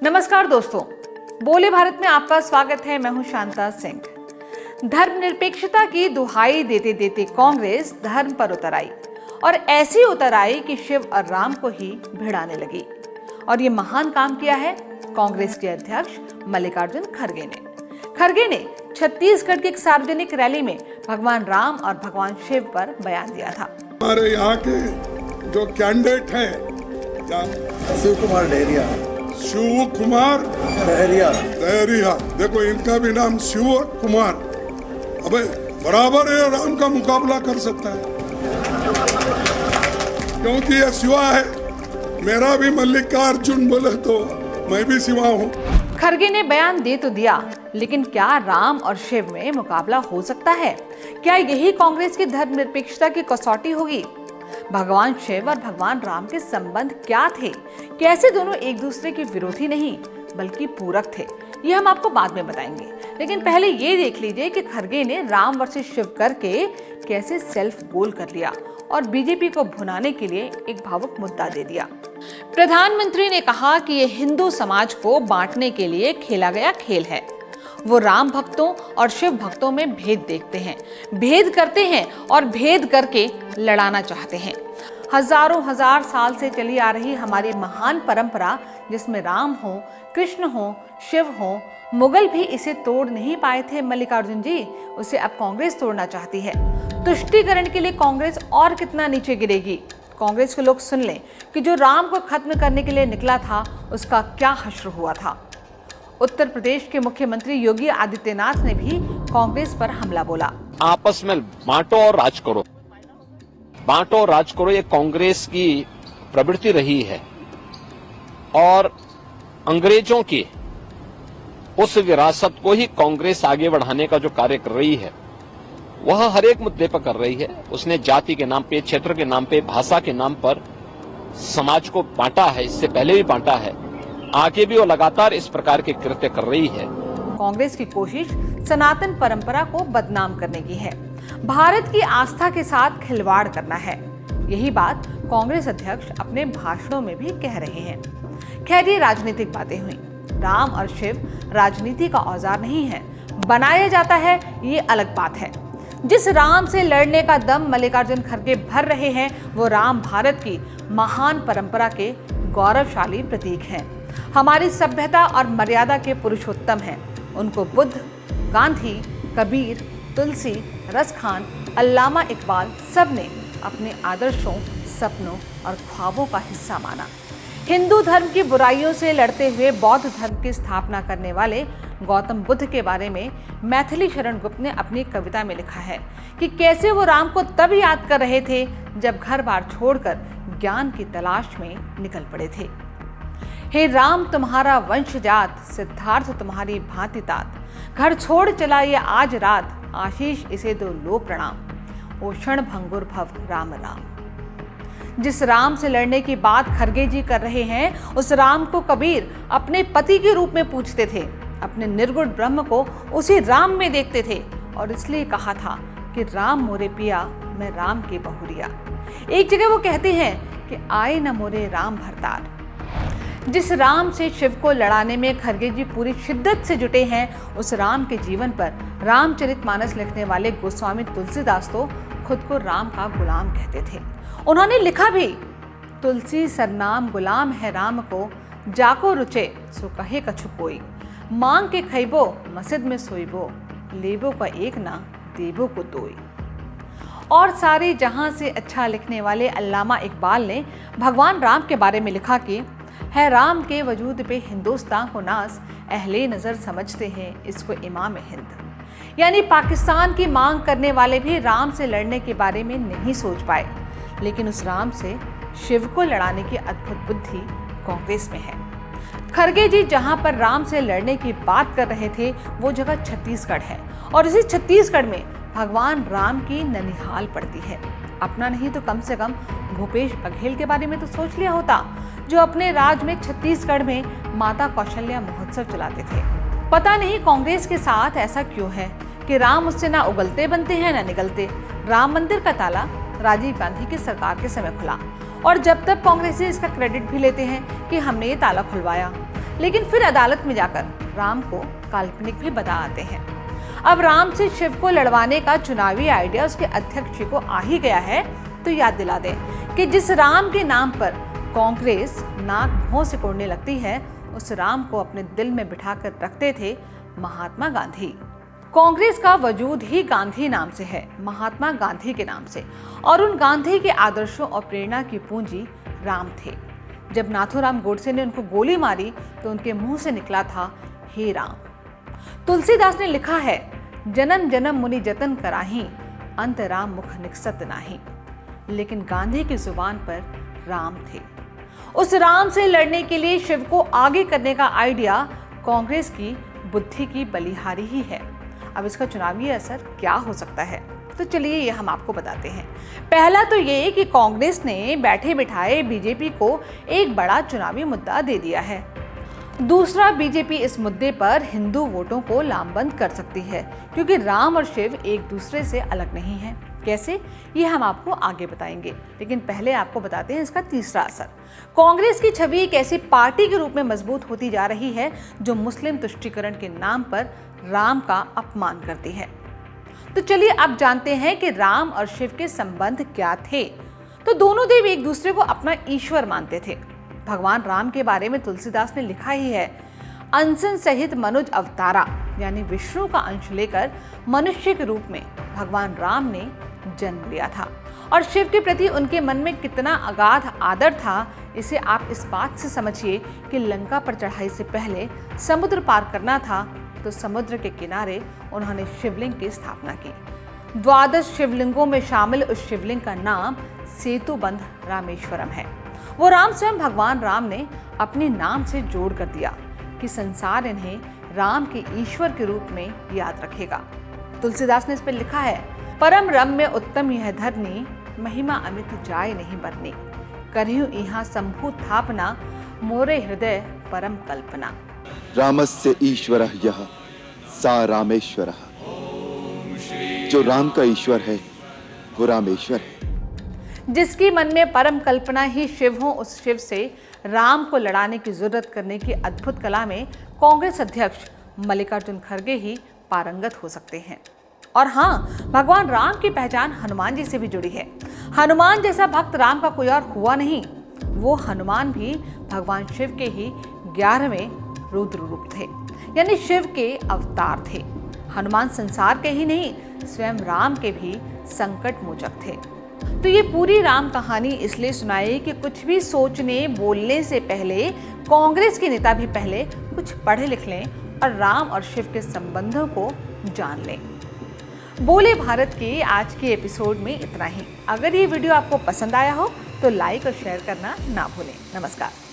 नमस्कार दोस्तों, बोले भारत में आपका स्वागत है। मैं हूं शांता सिंह। धर्मनिरपेक्षता की दुहाई देते देते कांग्रेस धर्म पर उतर आई और ऐसी उतर आई कि शिव और राम को ही भिड़ाने लगी। और ये महान काम किया है कांग्रेस के अध्यक्ष मल्लिकार्जुन खड़गे ने छत्तीसगढ़ की एक सार्वजनिक रैली में भगवान राम और भगवान शिव पर बयान दिया था। हमारे यहाँ के जो कैंडिडेट हैं, शिव कुमार दहरिया, देखो इनका भी नाम शिव कुमार, अबे बराबर है, राम का मुकाबला कर सकता है क्योंकि ये शिवा है। मेरा भी मल्लिकार्जुन बोले तो मैं भी शिवा हूँ। खड़गे ने बयान दे तो दिया, लेकिन क्या राम और शिव में मुकाबला हो सकता है? क्या यही कांग्रेस की धर्मनिरपेक्षता की कसौटी होगी? भगवान शिव और भगवान राम के संबंध क्या थे? कैसे दोनों एक दूसरे के विरोधी नहीं बल्कि पूरक थे? ये हम आपको बाद में बताएंगे, लेकिन पहले ये देख लीजिए कि खड़गे ने राम वर्सेस शिव करके कैसे सेल्फ गोल कर लिया और बीजेपी को भुनाने के लिए एक भावुक मुद्दा दे दिया। प्रधानमंत्री ने कहा कि ये हिंदू समाज को बांटने के लिए खेला गया खेल है। वो राम भक्तों और शिव भक्तों में भेद देखते हैं, भेद करते हैं और भेद करके लड़ाना चाहते हैं। हजार साल से चली आ रही हमारी महान परंपरा, जिसमें राम हो, कृष्ण हो, शिव हो, मुगल भी इसे तोड़ नहीं पाए थे मल्लिकार्जुन जी, उसे अब कांग्रेस तोड़ना चाहती है। तुष्टीकरण के लिए कांग्रेस और कितना नीचे गिरेगी? कांग्रेस के लोग सुन लें कि जो राम को खत्म करने के लिए निकला था उसका क्या हश्र हुआ था। उत्तर प्रदेश के मुख्यमंत्री योगी आदित्यनाथ ने भी कांग्रेस पर हमला बोला। आपस में बांटो और राज करो, बांटो और राज करो, ये कांग्रेस की प्रवृत्ति रही है और अंग्रेजों की उस विरासत को ही कांग्रेस आगे बढ़ाने का जो कार्य कर रही है वह हर एक मुद्दे पर कर रही है। उसने जाति के नाम पे, क्षेत्र के नाम पे, भाषा के नाम पर समाज को बांटा है, इससे पहले भी बांटा है, आगे भी वो लगातार इस प्रकार के कृत्य कर रही है। कांग्रेस की कोशिश सनातन परंपरा को बदनाम करने की है, भारत की आस्था के साथ खिलवाड़ करना है। यही बात कांग्रेस अध्यक्ष अपने भाषणों में भी कह रहे हैं। खैर, ये राजनीतिक बातें हुई। राम और शिव राजनीति का औजार नहीं है, बनाया जाता है, ये अलग बात है। जिस राम से लड़ने का दम मल्लिकार्जुन खड़गे भर रहे हैं, वो राम भारत की महान परंपरा के गौरवशाली प्रतीक हैं, हमारी सभ्यता और मर्यादा के पुरुषोत्तम हैं। उनको बुद्ध, गांधी, कबीर, तुलसी, रसखान, अल्लामा इकबाल सब ने अपने आदर्शों, सपनों और ख्वाबों का हिस्सा माना। हिंदू धर्म की बुराइयों से लड़ते हुए बौद्ध धर्म की स्थापना करने वाले गौतम बुद्ध के बारे में मैथिली शरण गुप्त ने अपनी कविता में लिखा है कि कैसे वो राम को तब याद कर रहे थे जब घर बार छोड़कर ज्ञान की तलाश में निकल पड़े थे। हे राम तुम्हारा वंश जात, सिद्धार्थ तुम्हारी भांति तात, घर छोड़ चला ये आज रात, आशीष इसे दो लो प्रणाम, ओ क्षण भंगुर भव राम राम। जिस राम से लड़ने की बात खड़गे जी कर रहे हैं, उस राम को कबीर अपने पति के रूप में पूछते थे, अपने निर्गुण ब्रह्म को उसी राम में देखते थे और इसलिए कहा था कि राम मोरे पिया, मैं राम की बहुरिया। एक जगह वो कहते हैं कि आए न मोरे राम भरतार। जिस राम से शिव को लड़ाने में खड़गे जी पूरी शिद्दत से जुटे हैं, उस राम के जीवन पर रामचरितमानस लिखने वाले गोस्वामी तुलसीदास तो खुद को राम का गुलाम कहते थे। उन्होंने लिखा भी, तुलसी सरनाम गुलाम है राम को, जाको रुचे सो कहे कछु कोई, मांग के खैबो मस्जिद में सोईबो, लेबो का एक ना देबो को दोई। और सारे जहां से अच्छा लिखने वाले अल्लामा इकबाल ने भगवान राम के बारे में लिखा कि है राम के वजूद पे हिंदुस्तान को नाज, अहले नजर समझते हैं इसको इमाम हिंद। यानी पाकिस्तान की मांग करने वाले भी राम से लड़ने के बारे में नहीं सोच पाए, लेकिन उस राम से शिव को लड़ाने की अद्भुत बुद्धि कांग्रेस में है। खड़गे जी जहां पर राम से लड़ने की बात कर रहे थे, वो जगह छत्तीसगढ़ है और इसी छत्तीसगढ़ में भगवान राम की ननिहाल पड़ती है। अपना नहीं तो कम से कम भूपेश बघेल के बारे में तो सोच लिया होता, जो अपने राज में छत्तीसगढ़ में माता कौशल्या महोत्सव चलाते थे। पता नहीं कांग्रेस के साथ ऐसा क्यों है कि राम उससे ना उगलते बनते हैं ना निगलते। राम मंदिर का ताला राजीव गांधी की सरकार के समय खुला और जब तक कांग्रेसी इसका क्रेडिट भी लेते हैं कि हमने ये ताला खुलवाया, लेकिन फिर अदालत में जाकर राम को काल्पनिक भी बता आते हैं। अब राम से शिव को लड़वाने का चुनावी आइडिया उसके अध्यक्ष को आ ही गया है, तो याद दिला दें कि जिस राम के नाम पर कांग्रेस नाक भौं से कोड़ने लगती है, उस राम को अपने दिल में बिठाकर रखते थे महात्मा गांधी। कांग्रेस का वजूद ही गांधी नाम से है, महात्मा गांधी के नाम से, और उन गांधी के आदर्शों और प्रेरणा की पूंजी राम थे। जब नाथूराम गोडसे ने उनको गोली मारी तो उनके मुंह से निकला था, हे राम। तुलसीदास ने लिखा है, जन्म जन्म मुनि जतन कराही, अंत राम मुख निकसत नाही। लेकिन गांधी की जुबान पर राम थे। उस राम से लड़ने के लिए शिव को आगे करने का आइडिया कांग्रेस की बुद्धि की बलिहारी ही है। अब इसका चुनावी असर क्या हो सकता है, तो चलिए ये हम आपको बताते हैं। पहला तो ये कि कांग्रेस ने बैठे बिठाए बीजेपी को एक बड़ा चुनावी मुद्दा दे दिया है। दूसरा, बीजेपी इस मुद्दे पर हिंदू वोटों को लामबंद कर सकती है, क्योंकि राम और शिव एक दूसरे से अलग नहीं हैं। कैसे, ये हम आपको आगे बताएंगे, लेकिन पहले आपको बताते हैं इसका तीसरा असर। कांग्रेस की छवि एक ऐसी पार्टी के रूप में मजबूत होती जा रही है जो मुस्लिम तुष्टीकरण के नाम पर राम का अपमान करती है। तो चलिए अब जानते हैं कि राम और शिव के संबंध क्या थे। तो दोनों देव एक दूसरे को अपना ईश्वर मानते थे। भगवान राम के बारे में तुलसीदास ने लिखा ही है, अंसन सहित मनुज अवतारा, यानी विष्णु का अंश लेकर मनुष्य के रूप में भगवान राम ने जन्म लिया था। और शिव के प्रति उनके मन में कितना अगाध आदर था, इसे आप इस बात से समझिए कि लंका पर चढ़ाई से पहले समुद्र पार करना था तो समुद्र के किनारे उन्होंने शिवलिंग की स्थापना की। 12 शिवलिंगों में शामिल उस शिवलिंग का नाम सेतुबंध रामेश्वरम है। वो राम स्वयं भगवान राम ने अपने नाम से जोड़ कर दिया कि संसार इन्हें राम के ईश्वर के रूप में याद रखेगा। तुलसीदास ने इस पर लिखा है, परम रम्य उत्तम यह धरनी, महिमा अमित जाय नहीं बरनी। करहु इहाँ शंभु थापना, मोरे हृदय परम कल्पना। रामस्य ईश्वरः यः सा रामेश्वरः। जो राम का ईश्वर है वो रामेश्वर है। जिसकी मन में परम कल्पना ही शिव हो, उस शिव से राम को लड़ाने की जरूरत करने की अद्भुत कला में कांग्रेस अध्यक्ष मल्लिकार्जुन खड़गे ही पारंगत हो सकते हैं। और हाँ, भगवान राम की पहचान हनुमान जी से भी जुड़ी है। हनुमान जैसा भक्त राम का कोई और हुआ नहीं। वो हनुमान भी भगवान शिव के ही 11वें रुद्र रूप थे, यानी शिव के अवतार थे। हनुमान संसार के ही नहीं, स्वयं राम के भी संकट मोचक थे। तो ये पूरी राम कहानी इसलिए सुनाई कि कुछ भी सोचने बोलने से पहले कांग्रेस के नेता भी पहले कुछ पढ़े लिख लें और राम और शिव के संबंधों को जान लें। बोले भारत के आज के एपिसोड में इतना ही। अगर ये वीडियो आपको पसंद आया हो तो लाइक और शेयर करना ना भूलें। नमस्कार।